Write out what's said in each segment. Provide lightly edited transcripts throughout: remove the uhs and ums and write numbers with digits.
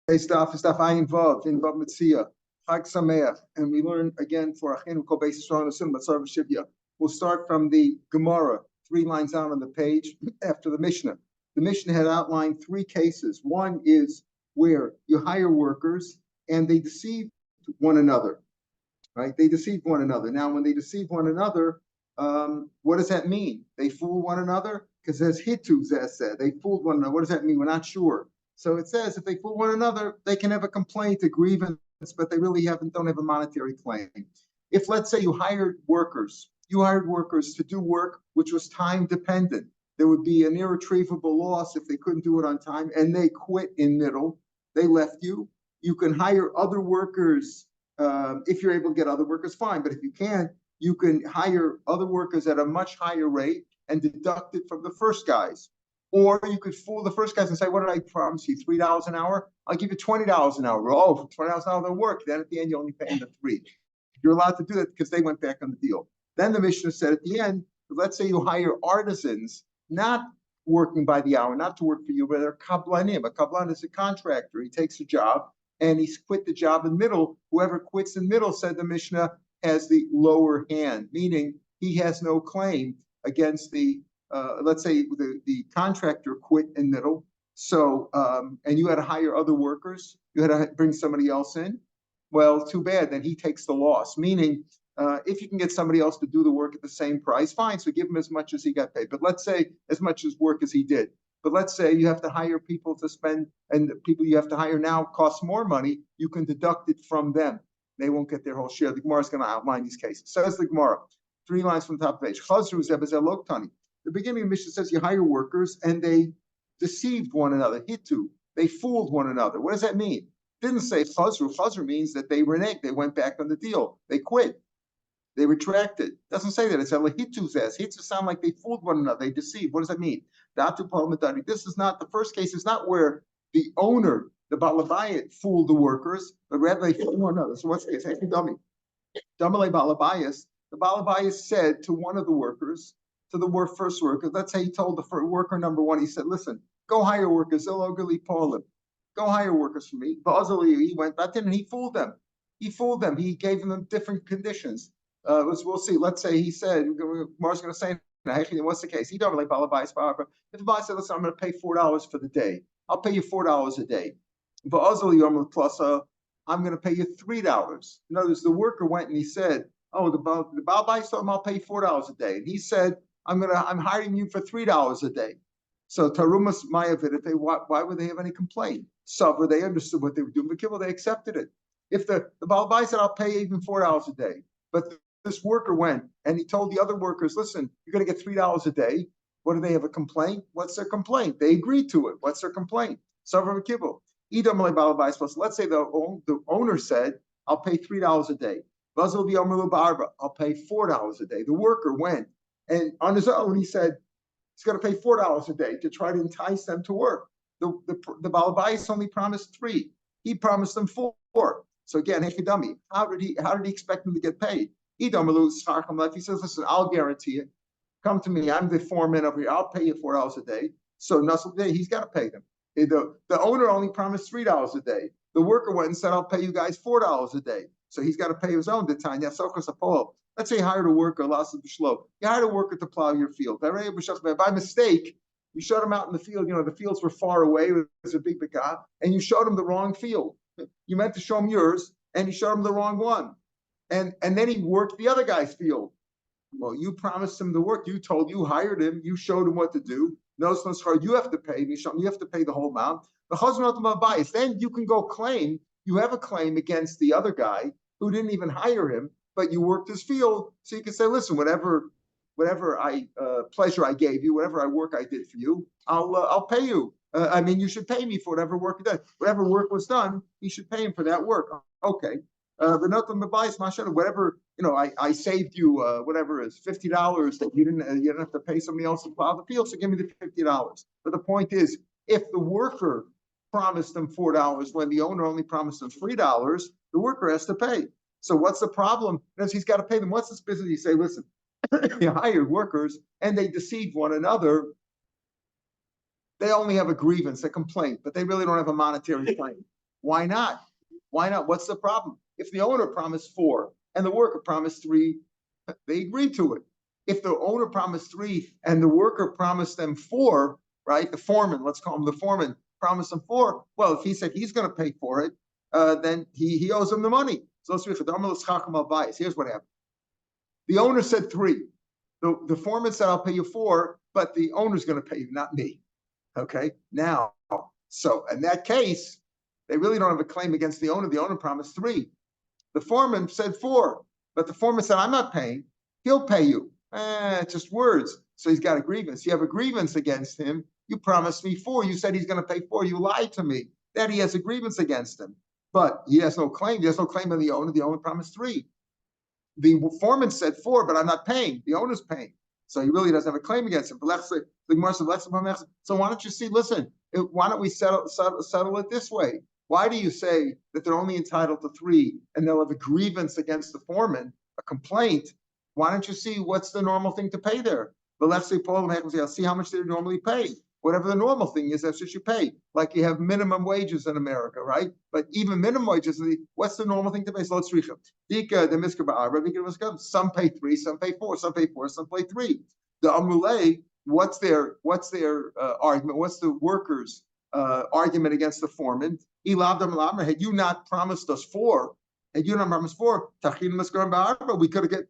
Daf is Daf involved in Mציעא. Chag Sameach, and we learn again for Achenu Kol Beis Yisrael Nasim Batzar V'Shivya. We'll start from the Gemara, 3 lines down on the page after the Mishnah. The Mishnah had outlined 3 cases. One is where you hire workers and they deceive one another, right? They deceive one another. Now, when they deceive one another, what does that mean? They fool one another? Because as Hitu said, they fooled one another. What does that mean? We're not sure. So it says if they fool one another, they can have a complaint, a grievance, but they really don't have a monetary claim. If, let's say, you hired workers to do work which was time dependent, there would be an irretrievable loss if they couldn't do it on time, and they quit in middle, they left you. You can hire other workers. If you're able to get other workers, fine. But if you can't, you can hire other workers at a much higher rate and deduct it from the first guys. Or you could fool the first guys and say, what did I promise you, $3 an hour? I'll give you $20 an hour. Oh, for $20 an hour, they'll work. Then at the end, you only pay them the $3. You're allowed to do that because they went back on the deal. Then the Mishnah said at the end, let's say you hire artisans, not working by the hour, not to work for you, but they're kablanim. A kablan is a contractor. He takes a job and he's quit the job in middle. Whoever quits in middle, said the Mishnah, has the lower hand, meaning he has no claim against the let's say the contractor quit in middle, so and you had to hire other workers, you had to bring somebody else in. Well, too bad. Then he takes the loss. Meaning, if you can get somebody else to do the work at the same price, fine. So give him as much as he got paid. But let's say as much as work as he did. But let's say you have to hire people to spend, and the people you have to hire now cost more money. You can deduct it from them. They won't get their whole share. The Gemara is going to outline these cases. Says the Gemara, 3 lines from the top of the page. Chazru zebezel loktani. The beginning of the Mishnah says you hire workers and they deceived one another. Hitu, they fooled one another. What does that mean? It didn't say chazru. Chazru means that they reneged. They went back on the deal. They quit. They retracted. It doesn't say that. It said like Hitu says. Hitu sound like they fooled one another. They deceived. What does that mean? This is not, the first case is not where the owner, the balabayit, fooled the workers, but rather they fooled one another. So what's the case? Dummy. Damale balabayas. The balabayas said to one of the workers, to the first worker, let's say he told the worker number 1, he said, listen, go hire workers, go hire workers for me. He went, that didn't, he fooled them. He gave them different conditions. We'll see. Let's say he said, Mar's going to say, what's the case? He don't really balabayas. If the buyer said, listen, I'm going to pay $4 for the day, I'll pay you $4 a day. I'm going to pay you $3. In other words, the worker went and he said, oh, the balabayas told him I'll pay $4 a day. And he said, I'm hiring you for $3 a day. So Tarumas Mayavit, why would they have any complaint? So they understood what they were doing, but they accepted it. If the Balabai said, I'll pay even $4 a day, but this worker went and he told the other workers, listen, you're going to get $3 a day. What do they have a complaint? What's their complaint? They agreed to it. What's their complaint? So let's say the owner said, I'll pay $3 a day. I'll pay $4 a day. The worker went and on his own, he said he's going to pay $4 a day to try to entice them to work. The Balabais only promised 3. He promised them 4. So again, Hechidami, how did he expect them to get paid? He says, listen, I'll guarantee it. Come to me. I'm the foreman over here. I'll pay you $4 a day. So Nussel Day, he's got to pay them. The owner only promised $3 a day. The worker went and said, I'll pay you guys $4 a day. So he's got to pay his own detanya. Let's say you hired a worker, you hired a worker to plow your field. By mistake, you showed him out in the field. The fields were far away. It was a big bekah, and you showed him the wrong field. You meant to show him yours, and you showed him the wrong one. And then he worked the other guy's field. Well, you promised him the work. You hired him. You showed him what to do. No, you have to pay. You have to pay the whole amount. Then you can go claim. You have a claim against the other guy who didn't even hire him, but you worked his field. So you can say, listen, whatever pleasure I gave you, whatever work I did for you, I'll pay you. You should pay me for whatever work you did. Whatever work was done, you should pay him for that work. Okay. But nothing but bias, whatever, I saved you whatever is $50 that you didn't have to pay somebody else to plow the field, so give me the $50. But the point is, if the worker promised them $4 when the owner only promised them $3, the worker has to pay. So what's the problem? Because he's got to pay them. What's this business? You say, listen, you hired workers and they deceived one another. They only have a grievance, a complaint, but they really don't have a monetary claim. Why not? Why not? What's the problem? If the owner promised 4 and the worker promised 3, they agreed to it. If the owner promised 3 and the worker promised them 4, right? The foreman, let's call him the foreman, promised them 4. Well, if he said he's going to pay for it, then he owes him the money. So let's read it. Here's what happened. The owner said 3. The foreman said, I'll pay you 4, but the owner's going to pay you, not me. Okay. Now, so in that case, they really don't have a claim against the owner. The owner promised 3. The foreman said 4, but the foreman said, I'm not paying. He'll pay you. It's just words. So he's got a grievance. You have a grievance against him. You promised me 4. You said he's going to pay 4. You lied to me. That he has a grievance against him. But he has no claim. He has no claim on the owner. The owner promised 3. The foreman said 4, but I'm not paying. The owner's paying. So he really doesn't have a claim against him. So why don't you see, listen, why don't we settle it this way? Why do you say that they're only entitled to 3 and they'll have a grievance against the foreman, a complaint? Why don't you see what's the normal thing to pay there? But let's say Paul and I'll see how much they normally pay. Whatever the normal thing is, that's what you pay. Like you have minimum wages in America, right? But even minimum wages, what's the normal thing to pay? So let's read them. Some pay 3, some pay 4, some pay 4, some pay 3. The Amrulay, what's their argument? What's the workers' argument against the foreman? Had you not promised us 4, we could have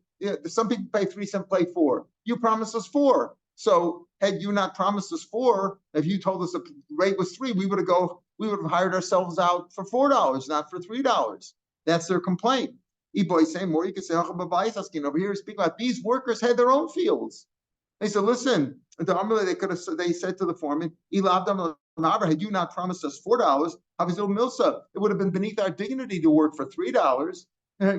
some people pay 3, some pay 4. You promised us 4. So had you not promised us 4, if you told us the rate was 3, we would have hired ourselves out for $4, not for $3. That's their complaint. More, you can say, over here, speaking about these workers had their own fields. They said, listen, they said to the foreman, had you not promised us $4, it would have been beneath our dignity to work for $3.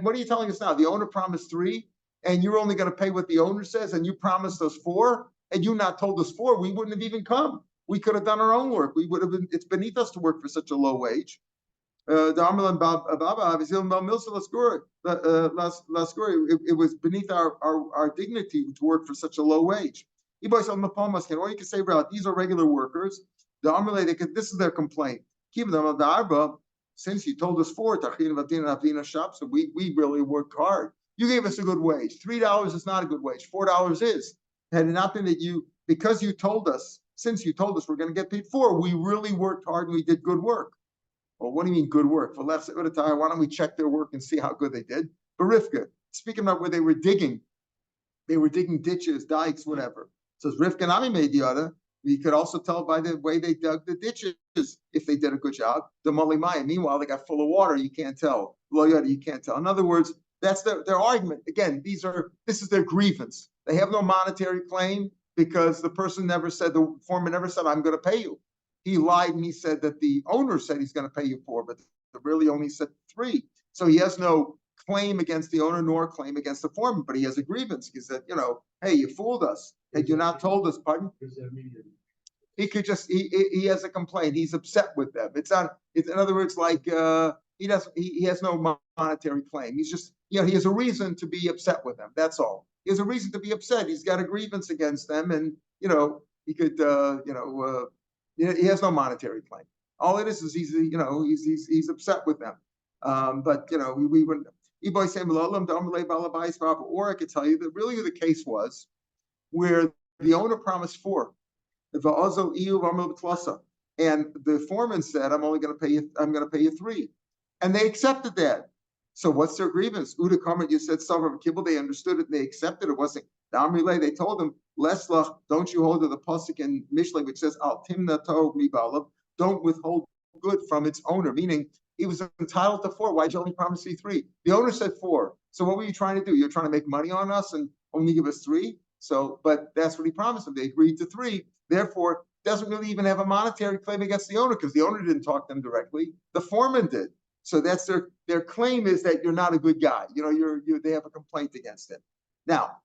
What are you telling us now? The owner promised 3, and you're only going to pay what the owner says, and you promised us 4? Had you not told us 4, we wouldn't have even come. We could have done our own work. We would have been. It's beneath us to work for such a low wage. It was beneath our dignity to work for such a low wage. Or you can say, these are regular workers. This is their complaint. Since you told us 4, so we really worked hard. You gave us a good wage. $3 is not a good wage. $4 is. Had it not been that because you told us, since you told us we're going to get paid 4, we really worked hard and we did good work. Well, what do you mean good work? For left at a time, why don't we check their work and see how good they did? But Rivka, speaking about where they were digging ditches, dikes, whatever. So Rivka Nami made the other. You could also tell by the way they dug the ditches if they did a good job. The Malimaya, meanwhile, they got full of water. You can't tell. You can't tell. In other words, that's their argument. Again, this is their grievance. They have no monetary claim because the foreman never said, I'm going to pay you. He lied and he said that the owner said he's going to pay you 4, but really only said 3. So he has no claim against the owner nor claim against the foreman, but he has a grievance. He said, hey, you fooled us. Had you not told us, pardon? He could just, he has a complaint. He's upset with them. It's in other words, like, he has no monetary claim. He's just, he has a reason to be upset with them. That's all. He has a reason to be upset. He's got a grievance against them, and he could, he has no monetary claim. All it is he's upset with them. But we wouldn't. Or I could tell you that really the case was where the owner promised 4, and the foreman said, I'm going to pay you 3, and they accepted that. So what's their grievance? Uda Karmat, you said some of Kibbutz, they understood it, and they accepted it. Wasn't the Amrilay? They told him, Leslach, don't you hold to the pasuk in Mishlei, which says, Al Timna Tov Mibalav, don't withhold good from its owner, meaning he was entitled to 4. Why'd you only promise me 3? The owner said 4. So what were you trying to do? You're trying to make money on us and only give us 3? So, but that's what he promised them. They agreed to 3. Therefore, doesn't really even have a monetary claim against the owner because the owner didn't talk to them directly. The foreman did. So that's their claim is that you're not a good guy. They have a complaint against him. Now,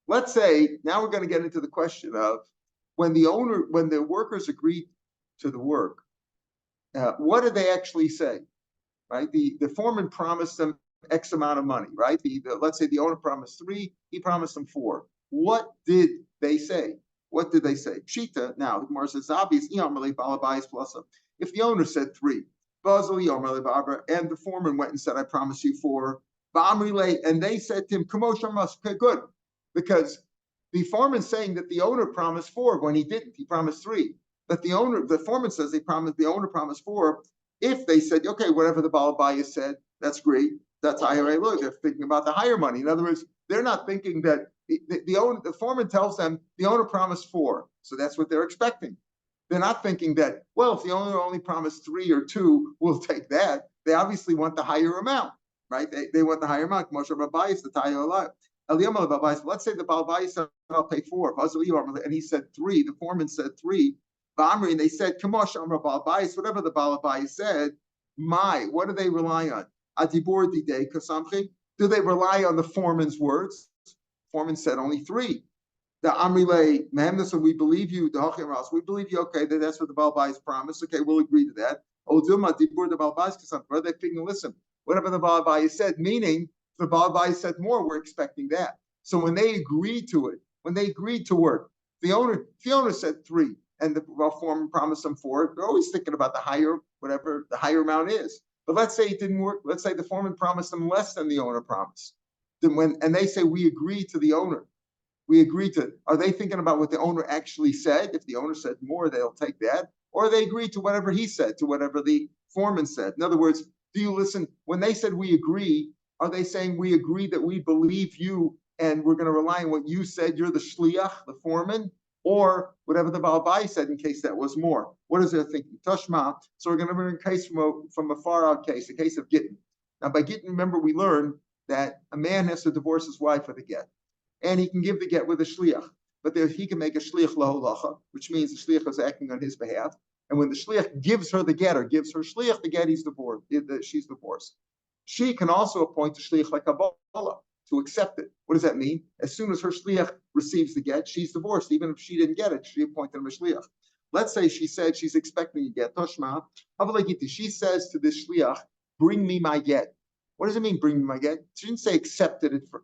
let's say now we're going to get into the question of when the workers agreed to the work, what did they actually say? Right? The foreman promised them X amount of money, right? Let's say the owner promised 3, he promised them 4. What did they say? What did they say? Pshita. Now the Gemara says obvious. If the owner said 3 And the foreman went and said, I promise you 4. And they said to him, okay, good. Because the foreman's saying that the owner promised 4 when he didn't. He promised 3. But the foreman says the owner promised 4. If they said, okay, whatever the Balabaya said, that's great. That's higher. Look, they're thinking about the higher money. In other words, they're not thinking that the foreman tells them the owner promised 4. So that's what they're expecting. They're not thinking that, well, if the owner only promised 3 or 2, we'll take that. They obviously want the higher amount, right? They want the higher amount. Let's say the Balabaya said, I'll pay 4. And he said 3. The foreman said 3. And they said, whatever the Balabaya said, what do they rely on? Do they rely on the foreman's words? Foreman said only 3. The Amrile, Mahamdas, we believe you, the Hachim, we believe you, okay, that's what the Balbais promised. Okay, we'll agree to that. Oduma, Dibur, the Balbais, because they're thinking, listen, whatever the Balbais said, meaning if the Balbais said more, we're expecting that. So when they agreed to it, when they agreed to work, the owner said 3, and the foreman promised them 4. They're always thinking about the higher, whatever the higher amount is. But let's say it didn't work. Let's say the foreman promised them less than the owner promised. And they say, we agree to the owner. We agree to, are they thinking about what the owner actually said? If the owner said more, they'll take that. Or they agree to whatever he said, to whatever the foreman said. In other words, do you listen? When they said we agree, are they saying we agree that we believe you and we're going to rely on what you said? You're the shliach, the foreman, or whatever the Balbai said in case that was more. What is their thinking? Tashma. So we're going to bring a case from a far out case, a case of Gittin. Now by Gittin, remember we learned that a man has to divorce his wife with a get. And he can give the get with a shliach, but he can make a shliach laholacha, which means the shliach is acting on his behalf. And when the shliach gives her the get or gives her shliach the get, she's divorced. She can also appoint a shliach like Kabbalah to accept it. What does that mean? As soon as her shliach receives the get, she's divorced. Even if she didn't get it, she appointed him a shliach. Let's say she said she's expecting a get. Toshma, she says to this shliach, bring me my get. What does it mean, bring me my get? She didn't say accept it for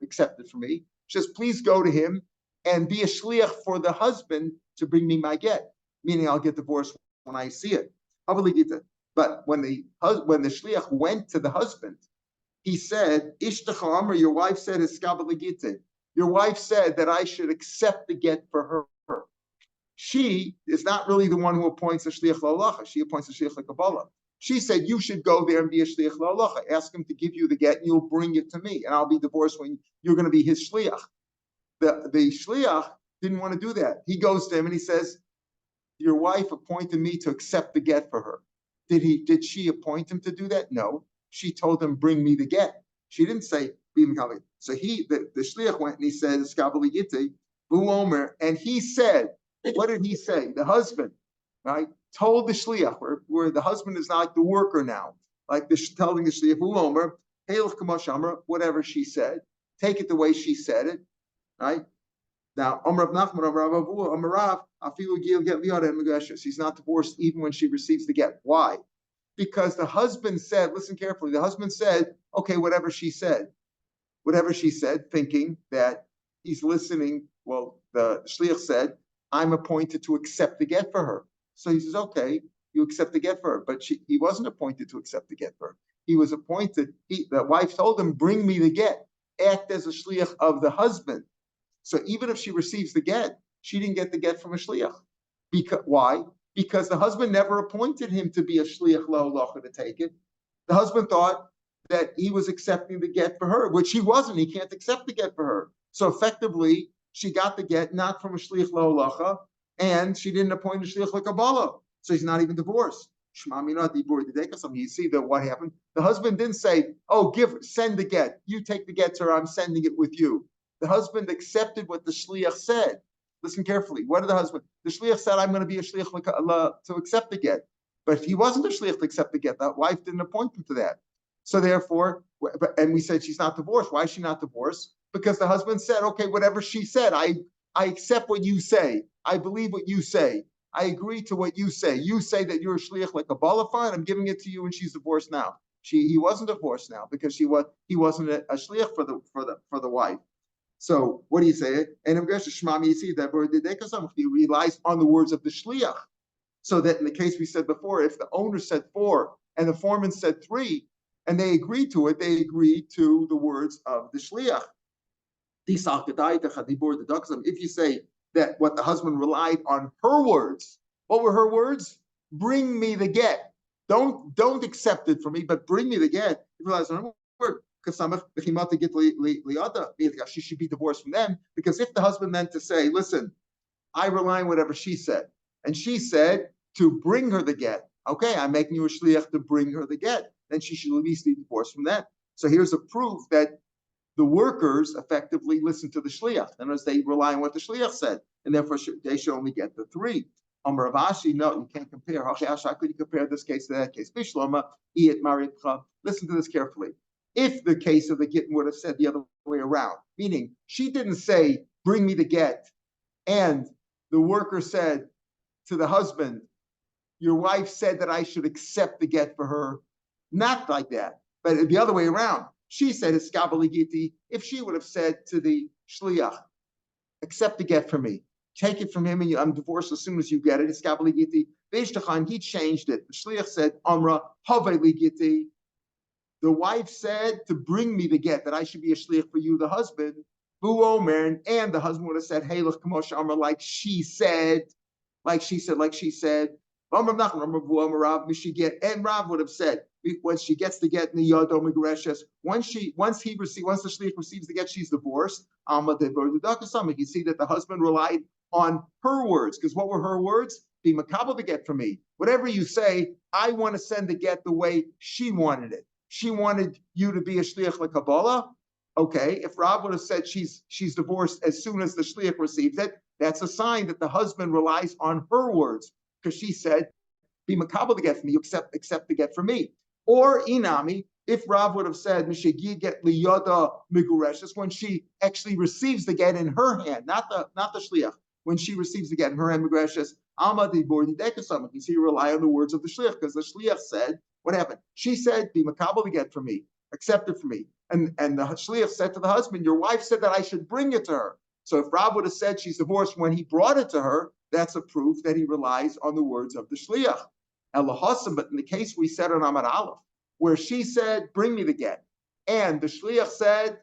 me. She says, please go to him and be a shliach for the husband to bring me my get, meaning I'll get divorced when I see it. But when the shliach went to the husband, he said, Ishtacha Amr, your wife said, your wife said that I should accept the get for her. She is not really the one who appoints a shliach la'alacha. She appoints a shliach l'Kabbalah. She said, you should go there and be a shliach la'alacha. Ask him to give you the get and you'll bring it to me. And I'll be divorced when you're going to be his shliach. The shliach didn't want to do that. He goes to him and he says, your wife appointed me to accept the get for her. Did she appoint him to do that? No. She told him, bring me the get. She didn't say, be Mikali. So the shliach went and he said, and he said, what did he say? The husband, right, told the shliach, where the husband is not the worker now, like telling the shliach, whatever she said, take it the way she said it, right? Now, she's not divorced even when she receives the get. Why? Because the husband said, listen carefully, the husband said, okay, whatever she said, thinking that he's listening. Well, the shliach said, I'm appointed to accept the get for her. So he says, okay, you accept the get for her. But he wasn't appointed to accept the get for her. He was appointed, the wife told him, bring me the get. Act as a shliach of the husband. So even if she receives the get, she didn't get the get from a shliach. Why? Because the husband never appointed him to be a shliach la'alacha to take it. The husband thought that he was accepting the get for her, which he wasn't. He can't accept the get for her. So effectively, she got the get not from a shliach la'alacha, and she didn't appoint a shliach l'Kabbalah. So he's not even divorced. You see that what happened? The husband didn't say, oh, send the get. You take the get to her, I'm sending it with you. The husband accepted what the shliach said. Listen carefully. What did the husband? The shliach said, I'm going to be a shliach to accept the get. But he wasn't a shliach to accept the get. That wife didn't appoint him to that. So therefore, and we said she's not divorced. Why is she not divorced? Because the husband said, okay, whatever she said, I accept what you say. I believe what you say. I agree to what you say. You say that you're a shliach like a balafan. I'm giving it to you, and she's divorced now. He wasn't divorced now because he wasn't a shliach for the wife. So what do you say? And in Shema, you see that he relies on the words of the shliach. So that in the case we said before, if the owner said 4 and the foreman said 3, and they agreed to it, they agreed to the words of the shliach. If you say that what the husband relied on her words, what were her words? Bring me the get. Don't accept it from me, but bring me the get. You realize her word. She should be divorced from them, because if the husband meant to say, listen, I rely on whatever she said, and she said to bring her the get, okay, I'm making you a shliach to bring her the get, then she should at least be divorced from that. So here's a proof that the workers effectively listen to the shliach, and as they rely on what the shliach said, and therefore they should only get the 3. Amar Rav Ashi, no, you can't compare. How could you compare this case to that case? Bishlama, iet maritcha. Listen to this carefully. If the case of the get would have said the other way around, meaning she didn't say, bring me the get, and the worker said to the husband, your wife said that I should accept the get for her. Not like that, but the other way around. She said, if she would have said to the shliach, accept the get for me, take it from him, and I'm divorced as soon as you get it. He changed it. The shliach said, Amra, the wife said to bring me the get, that I should be a shliach for you, the husband. And the husband would have said, hey, look, Amra, like she said. And Rav would have said, when she gets the get in the Yado Migreshes, once the shliach receives the get, she's divorced. You see that the husband relied on her words, because what were her words? Be makabel the get from me. Whatever you say, I want to send the get the way she wanted it. She wanted you to be a shliach lekabbalah. Okay, if Rav would have said she's divorced as soon as the shliach receives it, that's a sign that the husband relies on her words, because she said, be makabel the get from me, you accept the get from me. Or inami, if Rav would have said, Mishagi get liyada migureshes, when she actually receives the get in her hand, not the shliach, when she receives the get in her hand, migureshes, amadi bordi dekasam. You see, you rely on the words of the shliach, because the shliach said, what happened? She said, be makabel the get from me, accept it from me. And the shliach said to the husband, your wife said that I should bring it to her. So if Rav would have said she's divorced when he brought it to her, that's a proof that he relies on the words of the shliach. But in the case we said on Amar Aleph, where she said, bring me the get, and the shliach said,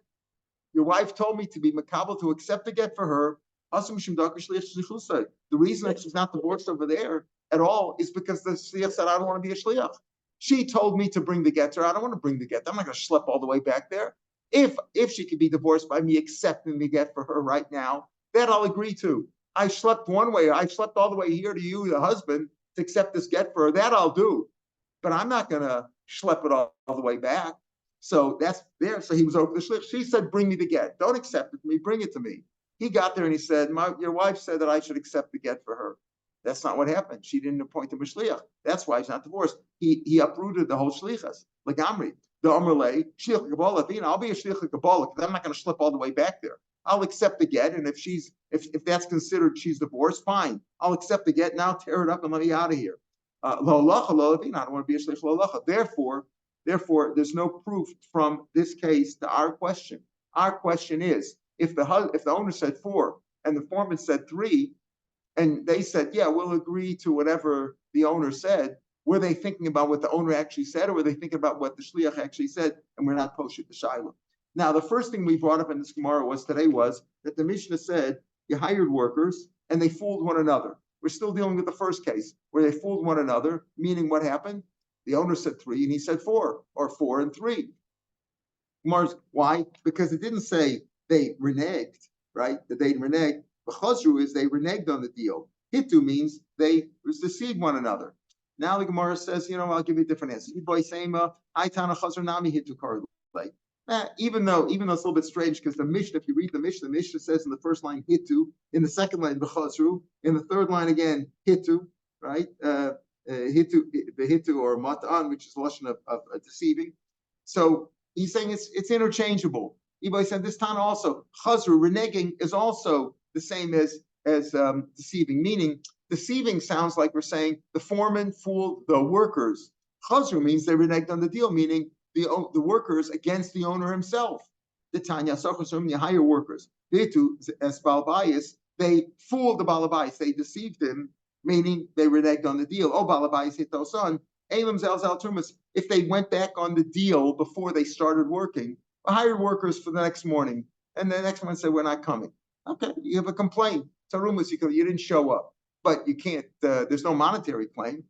your wife told me to be makabel, to accept the get for her, the reason that she's not divorced over there at all is because the shliach said, I don't want to be a shliach. She told me to bring the get to her. I don't want to bring the get. I'm not going to schlep all the way back there. If she could be divorced by me accepting the get for her right now, that I'll agree to. I slept one way. I slept all the way here to you, the husband, to accept this get for her. That I'll do. But I'm not going to schlep it all the way back. So that's there. So he was over the shliach. She said, bring me the get. Don't accept it from me. Bring it to me. He got there and he said, your wife said that I should accept the get for her. That's not what happened. She didn't appoint him a shliach. That's why he's not divorced. He uprooted the whole shlichas. Like Amri, the Amrlei, shliach kabbalah. I'll be a shliach kabbalah because I'm not going to slip all the way back there. I'll accept the get, and if that's considered she's divorced, fine. I'll accept the get. Now tear it up and let me out of here. I don't want to be a shliach lo. Therefore, there's no proof from this case to our question. Our question is, if the owner said 4 and the foreman said 3, and they said, yeah, we'll agree to whatever the owner said, were they thinking about what the owner actually said, or were they thinking about what the shliach actually said? And we're not poshet the shiloh. Now, the first thing we brought up in this Gemara was that the Mishnah said you hired workers and they fooled one another. We're still dealing with the first case where they fooled one another, meaning what happened? The owner said 3 and he said 4, or 4 and 3. Why? Because it didn't say they reneged, right? That they reneged. The chazru is they reneged on the deal. Hitu means they deceived one another. Now the Gemara says, I'll give you a different answer. Even though it's a little bit strange, because the Mishnah, if you read the Mishnah says in the first line hitu, in the second line b'chazru, in the third line again hitu, right? Hitu or mat'an, which is lashon of deceiving. So he's saying it's interchangeable. Ibay said this time also chazru, reneging is also the same as deceiving, meaning deceiving sounds like we're saying the foreman fooled the workers. Chazru means they reneged on the deal, meaning the workers against the owner himself. The Tanya Sarchasum, the higher workers. As Balbayis, they fooled the Balbayis, they deceived him meaning they reneged on the deal. Oh, Balabayis Hitosan, Elam Zelzal Tumas. If they went back on the deal before they started working, hired workers for the next morning, and the next one said, we're not coming. Okay, you have a complaint. Tarumas, you didn't show up, but you can't, there's no monetary claim.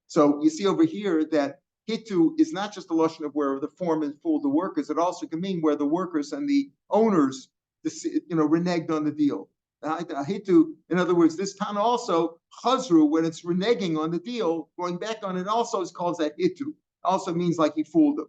So you see over here that Hitu is not just a lotion of where the foreman fooled the workers, it also can mean where the workers and the owners, reneged on the deal. Hitu, in other words, this Tana also, Chazru, when it's reneging on the deal, going back on it also is called that Hitu. Also means like he fooled them.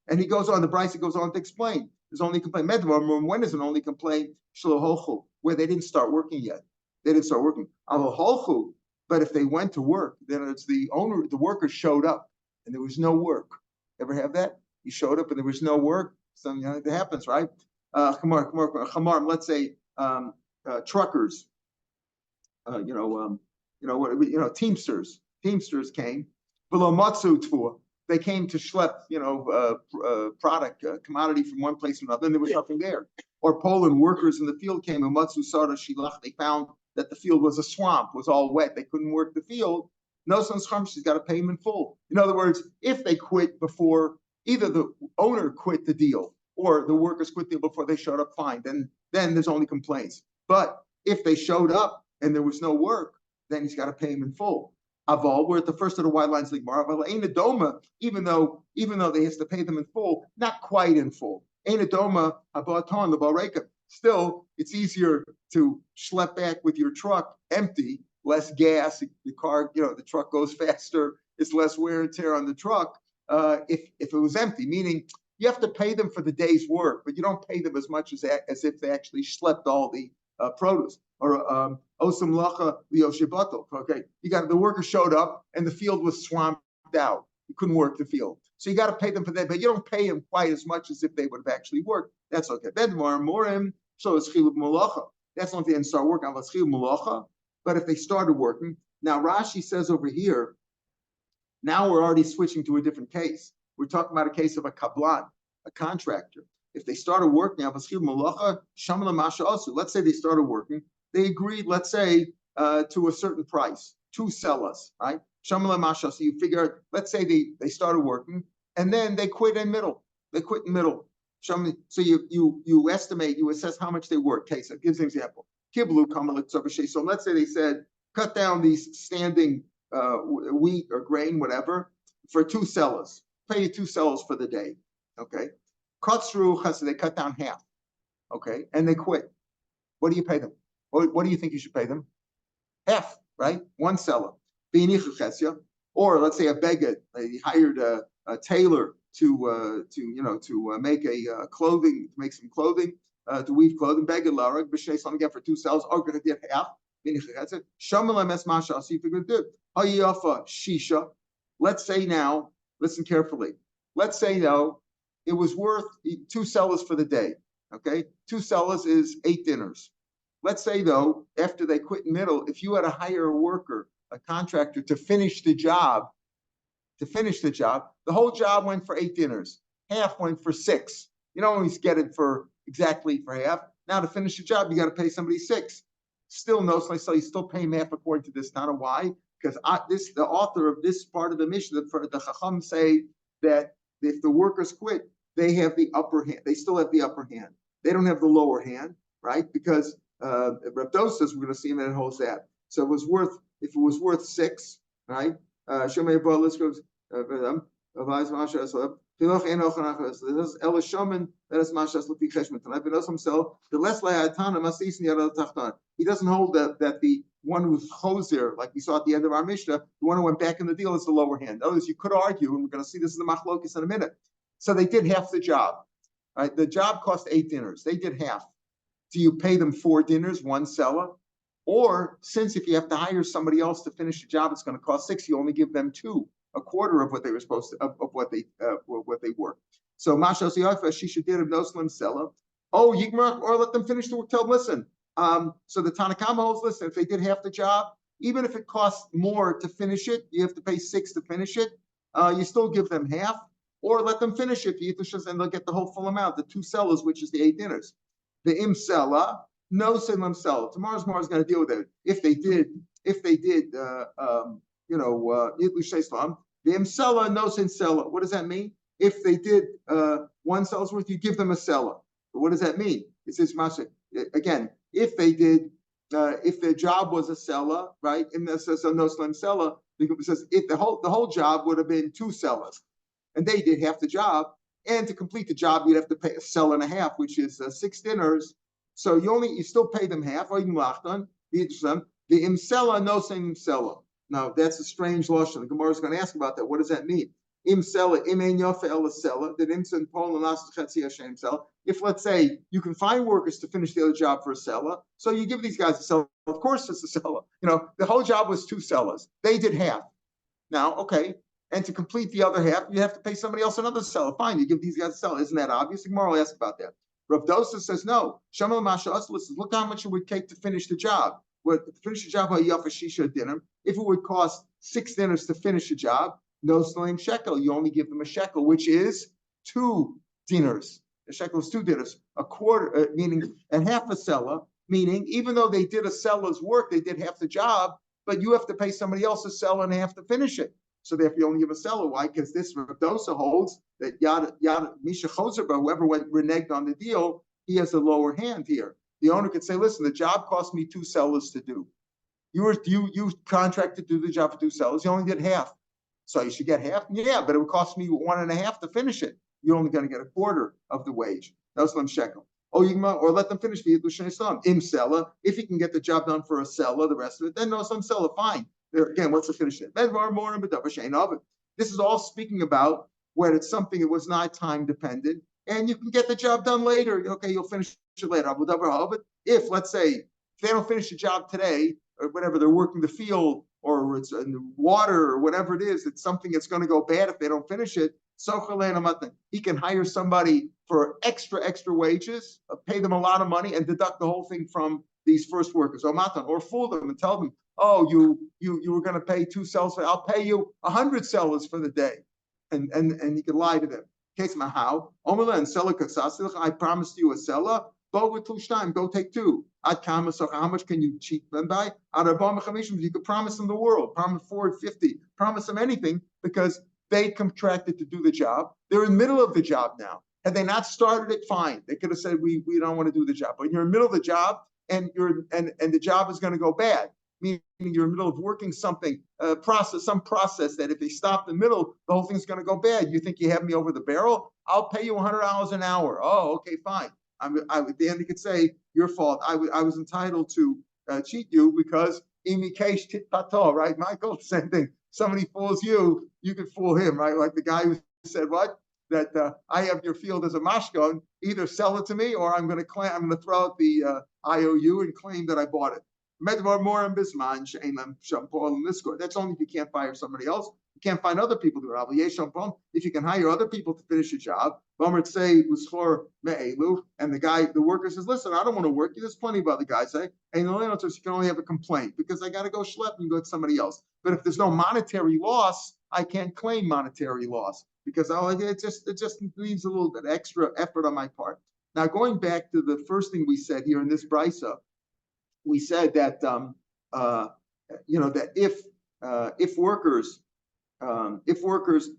And he goes on, the Brisa goes on to explain. There's only complaint. When is an only complaint? Shlohochu, where they didn't start working yet. They didn't start working. Aloholchu, but if they went to work, then it's the owner, the workers showed up and there was no work. Ever have that? You showed up and there was no work. Something that happens, right? Chamar, let's say truckers, Teamsters. Teamsters came. Below Matsu Tvua. They came to schlep, product, commodity from one place to another, and there was nothing there. Or Poland workers in the field came and Matsu Sada Shilach. They found that the field was a swamp, was all wet. They couldn't work the field. No son's chum, she's got to pay him in full. In other words, if they quit before, either the owner quit the deal or the workers quit the deal before they showed up, fine. Then there's only complaints. But if they showed up and there was no work, then he's got to pay him in full. Aval, we're at the first of the white lines, Aval Ein Adoma, even though they has to pay them in full, not quite in full. Ein Adoma Abaton the Balreka. Still, it's easier to schlep back with your truck empty, less gas. The car, the truck goes faster. It's less wear and tear on the truck. If it was empty, meaning you have to pay them for the day's work, but you don't pay them as much as if they actually schlepped all the produce. Or Osam Lacha Lioshibato. Okay, the worker showed up and the field was swamped out. You couldn't work the field, so you got to pay them for that, but you don't pay them quite as much as if they would have actually worked. That's okay. Then Morim, so it's Chilub Malacha. That's not if they didn't start working on Chilub Malacha, but if they started working. Now Rashi says over here, now we're already switching to a different case. We're talking about a case of a kablan, a contractor. If they started working, let's say they started working, they agreed, let's say, to a certain price, to sell us, right? So you figure, let's say they started working, and then they quit in middle. They quit in middle. So you estimate, you assess how much they work. Case it gives an example. So let's say they said, cut down these standing wheat or grain, whatever, for 2 sellers. Pay you 2 sellers for the day. Okay. So they cut down half. Okay. And they quit. What do you pay them? What do you think you should pay them? Half, right? 1 seller. Or let's say a beggar, they hired a tailor to make a clothing, to make some clothing, to weave clothing. Beggar larag b'shei again for 2 sellers. Are going to get half. Shisha. Let's say now, listen carefully. Let's say now it was worth 2 sellers for the day. Okay, 2 sellers is 8 dinners. Let's say though, after they quit in middle, if you had to hire a worker, a contractor to finish the job, the whole job went for 8 dinners. Half went for 6. You don't always get it for exactly for half. Now to finish the job, you got to pay somebody 6. Still no, so you still pay half according to this. Not a why, because the author of this part of the Mishnah, the Chacham say that if the workers quit, they have the upper hand. They still have the upper hand. They don't have the lower hand, right? Because Rav Dos says we're going to see him and it holds that. So if it was worth 6, right? The less he doesn't hold that the one who's choser, like we saw at the end of our Mishnah, the one who went back in the deal is the lower hand. Others, you could argue, and we're going to see this in the Machlokes in a minute. So they did half the job, right? The job cost 8 dinners. They did half. Do you pay them 4 dinners, 1 seller? Or since if you have to hire somebody else to finish the job, it's going to cost 6, you only give them 2. A quarter of what they were supposed to of what they worked. So Masha Siyafa, she should did a no slim seller. Oh, Yigmar, or let them finish the work. Tell them, listen. So the Tanakama holds, listen, if they did half the job, even if it costs more to finish it, you have to pay 6 to finish it. You still give them half, or let them finish it, and they'll get the whole full amount, the 2 sellers, which is the 8 dinners. The im seller, no slim seller. Tomorrow's going to deal with it. If they did if they did, Yitlu Sheislam, the Imsela, no sin Sela. What does that mean? If they did 1 sel's worth, you give them a Sela. But what does that mean? It says, again, if they did, if their job was a Sela, right? And this says no slim Sela, because it says if the whole job would have been 2 Selas, and they did half the job, and to complete the job, you'd have to pay a Sela and a half, which is 6 dinners. So you still pay them half, or you can the Imsela, no same Imsela. Now, that's a strange lashon. The Gemara is going to ask about that. What does that mean? Imsela, im yofa el sela, that imsen pol and sela. If, let's say, you can find workers to finish the other job for a sela, so you give these guys a sela. Of course, it's a sela. The whole job was 2 selas. They did half. Now, okay, and to complete the other half, you have to pay somebody else another sela. Fine, you give these guys a sela. Isn't that obvious? The Gemara will ask about that. Rav Dosa says no. Shamal Masha Aslis, look how much it would take to finish the job. To finish the job, if it would cost 6 dinners to finish a job, no slim shekel. You only give them a shekel, which is 2 dinners. A shekel is 2 dinners. A quarter, meaning, and half a sela, meaning even though they did a sela's work, they did half the job, but you have to pay somebody else a sela and half to finish it. So therefore, you only give a sela. Why? Because this Rav Dosa holds that yada misha choserba, whoever went reneged on the deal, he has a lower hand here. The owner could say, listen, the job cost me 2 selas to do. You contracted to do the job for 2 selas. You only did half. So you should get half? Yeah, but it would cost me 1.5 to finish it. You're only going to get a quarter of the wage. No slim shekel. Or let them finish the im sela. If you can get the job done for a sela, the rest of it, then no slim sela, fine. There, again, what's the finish it? This is all speaking about when it's something that was not time dependent, and you can get the job done later. Okay, you'll finish it later. If, let's say, if they don't finish the job today, or whatever, they're working the field, or it's in the water, or whatever it is, it's something that's going to go bad if they don't finish it. He can hire somebody for extra wages, pay them a lot of money, and deduct the whole thing from these first workers. Or fool them and tell them, oh, you were going to pay 2 selas, I'll pay you 100 selas for the day. And you can lie to them. Case how? I promised you a sela. Go take 2. How much can you cheat them by? You could promise them the world, promise 450, promise them anything, because they contracted to do the job. They're in the middle of the job now. Had they not started it, fine. They could have said, we don't want to do the job. But you're in the middle of the job, and the job is going to go bad. Meaning you're in the middle of working something, some process that if they stop in the middle, the whole thing's going to go bad. You think you have me over the barrel? I'll pay you $100 an hour. Oh, okay, fine. Then you could say, your fault. I was entitled to cheat you because imikesh tit pato, right? Michael, same thing. Somebody fools you, you could fool him, right? Like the guy who said what? That I have your field as a mashkon, either sell it to me or I'm going to throw out the IOU and claim that I bought it. That's only if you can't fire somebody else. You can't find other people to do it. If you can hire other people to finish a job, and the worker says, listen, I don't want to work. There's plenty of other guys. And you can only have a complaint because I got to go schlep and go to somebody else. But if there's no monetary loss, I can't claim monetary loss because it just leaves a little bit extra effort on my part. Now, going back to the first thing we said here in this brisa, we said that that if workers,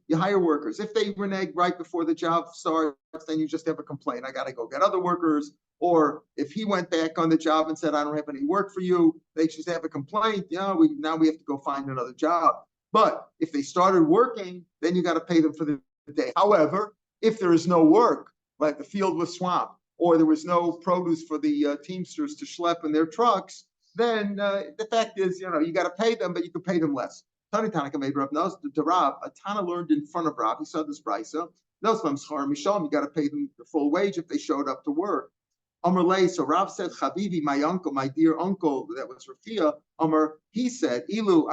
you hire workers, if they renege right before the job starts, then you just have a complaint. I got to go get other workers. Or if he went back on the job and said, I don't have any work for you, they just have a complaint. Now we have to go find another job. But if they started working, then you got to pay them for the day. However, if there is no work, like the field was swamped, or there was no produce for the teamsters to schlep in their trucks, then the fact is, you got to pay them, but you can pay them less. Tani Tanaka made Rav knows the Rav. A Tana learned in front of Rav. He saw this brisa. You got to pay them the full wage if they showed up to work. Amar lei. So Rav said, Chavivi, my uncle, my dear uncle, that was Rafia. Amar, he said, Ilu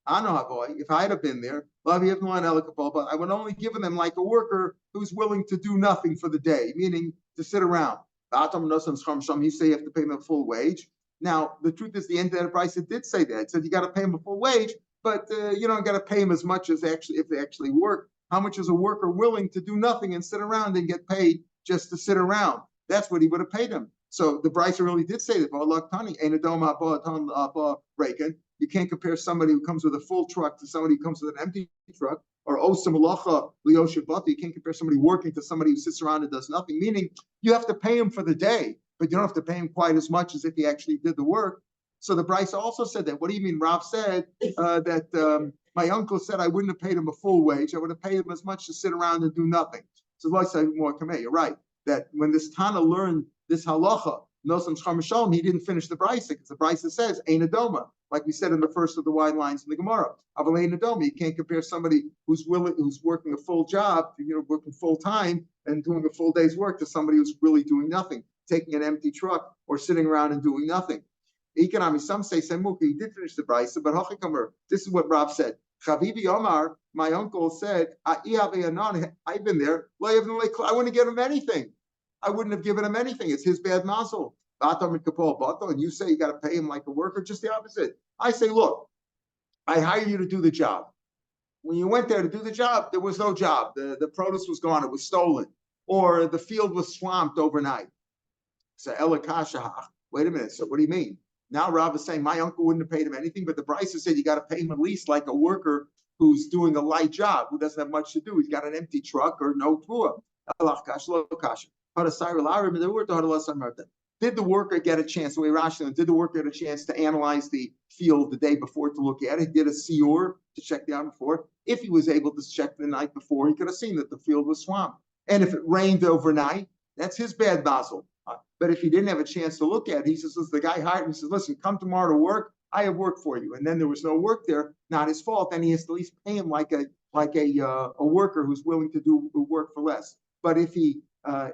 Anohavoy, if I had been there, but I would only give them like a worker who's willing to do nothing for the day, meaning to sit around. You say you have to pay them a full wage. Now, the truth is, the end of the price, it did say that. It said you got to pay them a full wage, but you don't got to pay them as much as if they actually work. How much is a worker willing to do nothing and sit around and get paid just to sit around? That's what he would have paid them. So the Bryce really did say that. You can't compare somebody who comes with a full truck to somebody who comes with an empty truck. Or you can't compare somebody working to somebody who sits around and does nothing. Meaning you have to pay him for the day, but you don't have to pay him quite as much as if he actually did the work. So the Bryce also said that. What do you mean? Rav said that my uncle said I wouldn't have paid him a full wage. I would have paid him as much to sit around and do nothing. So I say more kameh. You're right that when this Tana learned this halacha, he didn't finish the Bryce because the Bryce says ein adoma, like we said in the first of the wide lines in the Gemara. Aval ein adoma. You can't compare somebody who's working a full job, working full time and doing a full day's work to somebody who's really doing nothing, taking an empty truck or sitting around and doing nothing. Economy, some say he did finish the Bryce, but this is what Rav said. Chavivi Omar, my uncle said, I've been there. I wouldn't give him anything. I wouldn't have given him anything. It's his bad mazel. And you say you got to pay him like a worker, just the opposite. I say, look, I hire you to do the job. When you went there to do the job, there was no job. The produce was gone. It was stolen. Or the field was swamped overnight. So wait a minute. So what do you mean? Now Rav is saying my uncle wouldn't have paid him anything, but the Bryce said you got to pay him at least like a worker who's doing a light job, who doesn't have much to do. He's got an empty truck or no tvua. Did the worker get a chance, the way Rashi, did the worker get a chance to analyze the field the day before to look at it? He did a Shiur to check the out before. If he was able to check the night before, he could have seen that the field was swamped. And if it rained overnight, that's his bad mazel. But if he didn't have a chance to look at it, he says, the guy hired him, he says, listen, come tomorrow to work. I have work for you. And then there was no work there, not his fault. Then he has to at least pay him like a worker who's willing to do work for less. But if he had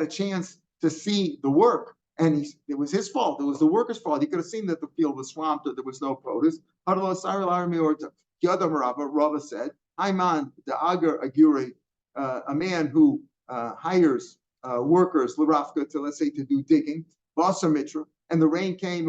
a chance to see the work and it was his fault, it was the worker's fault, he could have seen that the field was swamped or there was no produce. Rava said, Ayman the Agar Aguri, a man who hires workers, Larafka, let's say to do digging, Vasa Mitra, and the rain came,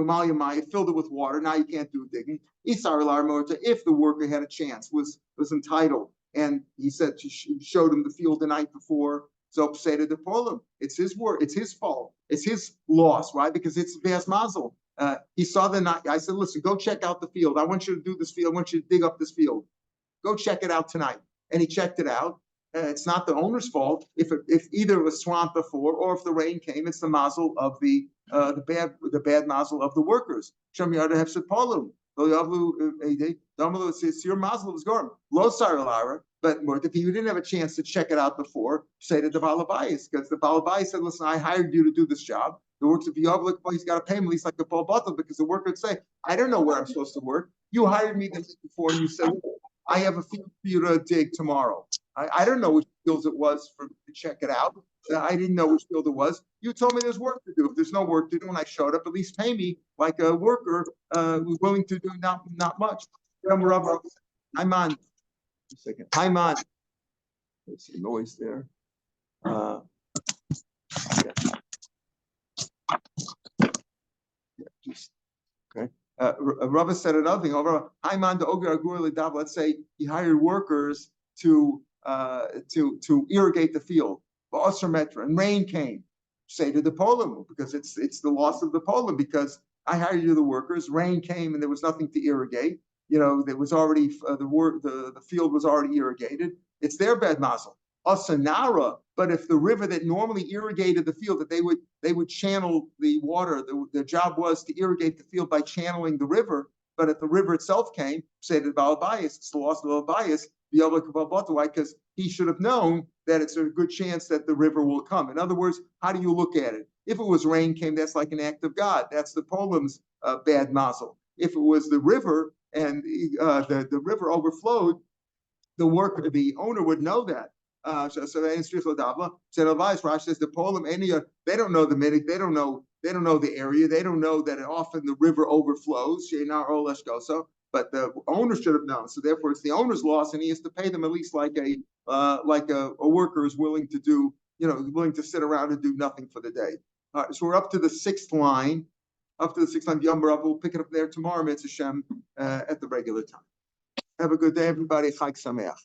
filled it with water, now you can't do digging. Isar Larmota, if the worker had a chance, was entitled, and he said she showed him the field the night before, so say to the polim, it's his work, it's his fault, it's his loss, right? Because it's Bas Mazel. He saw the night. I said, listen, go check out the field. I want you to do this field. I want you to dig up this field. Go check it out tonight. And he checked it out. It's not the owner's fault if either it was swamped before or if the rain came. It's the mazel of the bad mazel of the workers. It's your mazel was gone. Lo saralara. But if you didn't have a chance to check it out before, say to the balabais, because the balabais said, listen, I hired you to do this job. The works of Yavlik, he's got to pay him at least like the Paul Butler, because the worker would say, I don't know where I'm supposed to work. You hired me the day before and you said, I have a field for you to dig tomorrow. I don't know which fields it was to check it out. I didn't know which field it was. You told me there's work to do. If there's no work to do and I showed up, at least pay me like a worker who's willing to do not much. I'm on. A second. I'm on. There's some noise there. Yeah. Okay. Rava said another thing. Over let's say he hired workers to irrigate the field. And rain came. Say to the polim, because it's the loss of the polim, because I hired you the workers. Rain came and there was nothing to irrigate. There was already the field was already irrigated. It's their bad mazel. Asanara, but if the river that normally irrigated the field, that they would channel the water, the job was to irrigate the field by channeling the river. But if the river itself came, say to the Balabayas, it's the loss of the Balabayas, why? Because he should have known that it's a good chance that the river will come. In other words, how do you look at it? If it was rain came, that's like an act of God. That's the polem's bad mazel. If it was the river and the river overflowed, the owner would know that. So said advice. Rashi says the polim they don't know the minig, they don't know the area, they don't know that often the river overflows. But the owner should have known. So therefore, it's the owner's loss, and he has to pay them at least like a worker is willing to do, willing to sit around and do nothing for the day. All right, so we're up to the sixth line. Yom Rav, we'll pick it up there tomorrow, Mitzvah Shem, at the regular time. Have a good day, everybody. Chag Sameach.